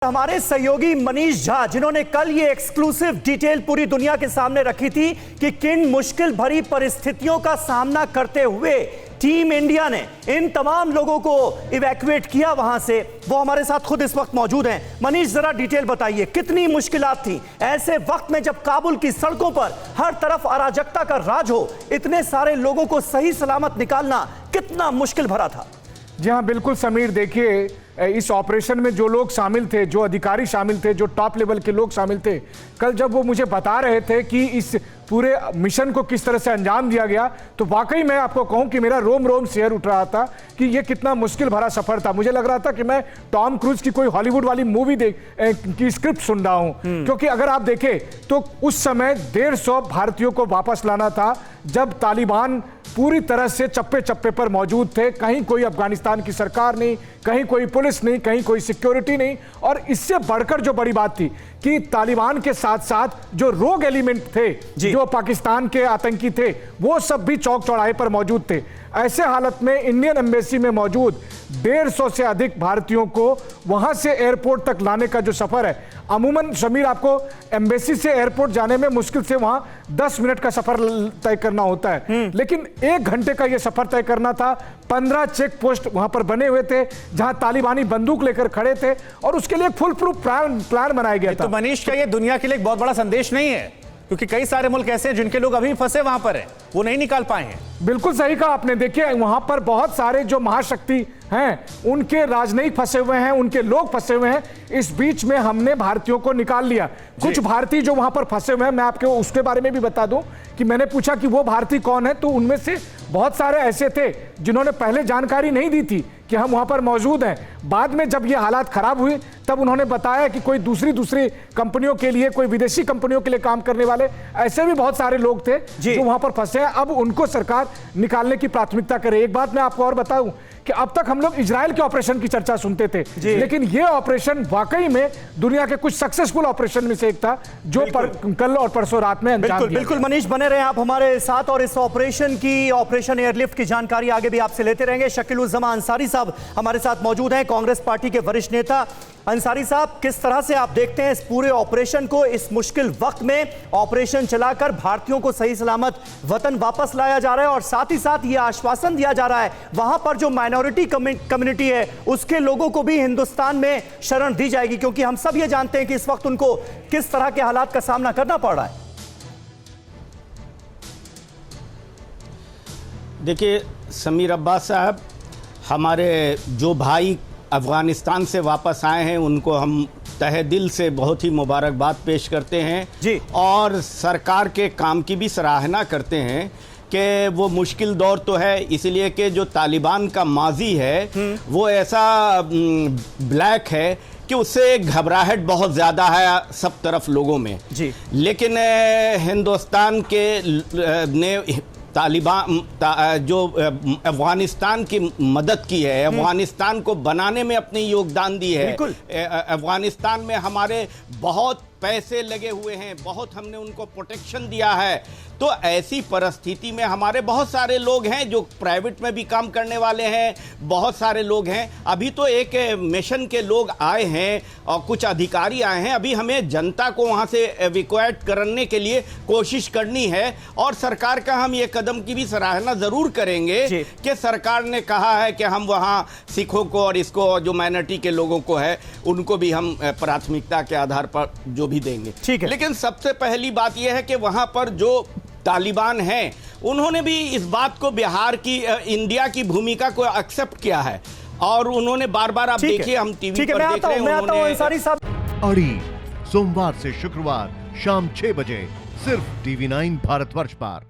हमारे सहयोगी मनीष झा, जिन्होंने कल ये एक्सक्लूसिव डिटेल पूरी दुनिया के सामने रखी थी कि किन मुश्किल भरी परिस्थितियों का सामना करते हुए टीम इंडिया ने इन तमाम लोगों को इवैक्यूएट किया वहां से, वो हमारे साथ खुद इस वक्त मौजूद हैं। मनीष, जरा डिटेल बताइए, कितनी मुश्किलात थी ऐसे वक्त में जब काबुल की सड़कों पर हर तरफ अराजकता का राज हो, इतने सारे लोगों को सही सलामत निकालना कितना मुश्किल भरा था? जी हाँ, बिल्कुल समीर, देखिए इस ऑपरेशन में जो लोग शामिल थे, जो अधिकारी शामिल थे, जो टॉप लेवल के लोग शामिल थे, कल जब वो मुझे बता रहे थे कि इस पूरे मिशन को किस तरह से अंजाम दिया गया, तो वाकई मैं आपको कहूं कि मेरा रोम रोम सिहर उठ रहा था कि ये कितना मुश्किल भरा सफर था। मुझे लग रहा था कि मैं टॉम क्रूज की कोई हॉलीवुड वाली मूवी की स्क्रिप्ट सुन रहा हूं, क्योंकि अगर आप देखें तो उस समय 150 भारतीयों को वापस लाना था जब तालिबान पूरी तरह से चप्पे चप्पे पर मौजूद थे। कहीं कोई अफगानिस्तान की सरकार नहीं, कहीं कोई पुलिस नहीं, कहीं कोई सिक्योरिटी नहीं, और इससे बढ़कर जो बड़ी बात थी कि तालिबान के साथ साथ जो रोग एलिमेंट थे, जो पाकिस्तान के आतंकी थे, वो सब भी चौक चौराहे पर मौजूद थे। ऐसे हालत में इंडियन एम्बेसी में मौजूद 150 से अधिक भारतीयों को वहां से एयरपोर्ट तक लाने का जो सफर है, अमूमन समीर आपको एम्बेसी से एयरपोर्ट जाने में मुश्किल से वहां 10 मिनट का सफर तय करना होता है, लेकिन 1 घंटे का यह सफर तय करना था। 15 चेक पोस्ट वहां पर बने हुए थे जहां तालिबानी बंदूक लेकर खड़े थे, और उसके लिए फुल प्रूफ प्लान बनाया गया था। तो मनीष, क्या ये दुनिया के लिए एक बहुत बड़ा संदेश नहीं है? क्योंकि कई सारे मुल्क ऐसे हैं जिनके लोग अभी फंसे वहां पर हैं, वो नहीं निकाल पाए हैं। बिल्कुल सही कहा आपने। देखिए वहां पर बहुत सारे जो महाशक्ति हैं, उनके राजनयिक फंसे हुए हैं, उनके लोग फंसे हुए हैं। इस बीच में हमने भारतीयों को निकाल लिया। कुछ भारतीय जो वहां पर फंसे हुए हैं, मैं आपको उसके बारे में भी बता दूं कि मैंने पूछा कि वो भारतीय कौन है, तो उनमें से बहुत सारे ऐसे थे जिन्होंने पहले जानकारी नहीं दी थी कि हम वहां पर मौजूद हैं। बाद में जब ये हालात खराब हुए तब उन्होंने बताया कि कोई दूसरी कंपनियों के लिए, कोई विदेशी कंपनियों के लिए काम करने वाले ऐसे भी बहुत सारे लोग थे जो वहां पर फंसे हैं। अब उनको सरकार निकालने की प्राथमिकता करे। एक बात मैं आपको और बताऊं कि अब तक हम लोग इजराइल के ऑपरेशन की चर्चा सुनते थे, लेकिन यह ऑपरेशन वाकई में दुनिया के कुछ सक्सेसफुल ऑपरेशन में से एक था जो कल और परसों रात में अंजाम दिया। बिल्कुल मनीष, बने रहे आप हमारे साथ और इस ऑपरेशन एयरलिफ्ट की जानकारी आगे भी आपसे लेते रहेंगे। शकीलुज्जमा अंसारी साहब हमारे साथ मौजूद हैं, कांग्रेस पार्टी के वरिष्ठ नेता। अंसारी साहब, किस तरह से आप देखते हैं इस पूरे ऑपरेशन को? इस मुश्किल वक्त में ऑपरेशन चलाकर भारतीयों को सही सलामत वतन वापस लाया जा रहा है, और साथ ही साथ यह आश्वासन दिया जा रहा है वहां पर जो माइनॉरिटी कम्युनिटी है उसके लोगों को भी हिंदुस्तान में शरण दी जाएगी, क्योंकि हम सब ये जानते हैं कि इस वक्त उनको किस तरह के हालात का सामना करना पड़ रहा है। देखिए समीर अब्बास साहब, हमारे जो भाई अफ़गानिस्तान से वापस आए हैं उनको हम तहे दिल से बहुत ही मुबारकबाद पेश करते हैं जी, और सरकार के काम की भी सराहना करते हैं कि वो मुश्किल दौर तो है, इसलिए कि जो तालिबान का माजी है वो ऐसा ब्लैक है कि उससे घबराहट बहुत ज़्यादा है सब तरफ लोगों में जी। लेकिन हिंदुस्तान के ने तालिबान जो अफगानिस्तान की मदद की है, अफगानिस्तान को बनाने में अपनी योगदान दी है। अफगानिस्तान में हमारे बहुत पैसे लगे हुए हैं, बहुत हमने उनको प्रोटेक्शन दिया है। तो ऐसी परिस्थिति में हमारे बहुत सारे लोग हैं जो प्राइवेट में भी काम करने वाले हैं, बहुत सारे लोग हैं। अभी तो एक मिशन के लोग आए हैं और कुछ अधिकारी आए हैं। अभी हमें जनता को वहां से एविक्यूएट करने के लिए कोशिश करनी है, और सरकार का हम ये कदम की भी सराहना जरूर करेंगे कि सरकार ने कहा है कि हम वहां सिखों को और इसको जो माइनॉरिटी के लोगों को है उनको भी हम प्राथमिकता के आधार पर जो भी देंगे। ठीक है, लेकिन सबसे पहली बात यह है कि वहां पर जो तालिबान हैं उन्होंने भी इस बात को, बिहार की इंडिया की भूमिका को एक्सेप्ट किया है, और उन्होंने बार-बार, आप देखिए हम टीवी पर देख रहे हैं, उन्होंने अड़ी सोमवार से शुक्रवार शाम 6 बजे सिर्फ TV9 भारतवर्ष पर।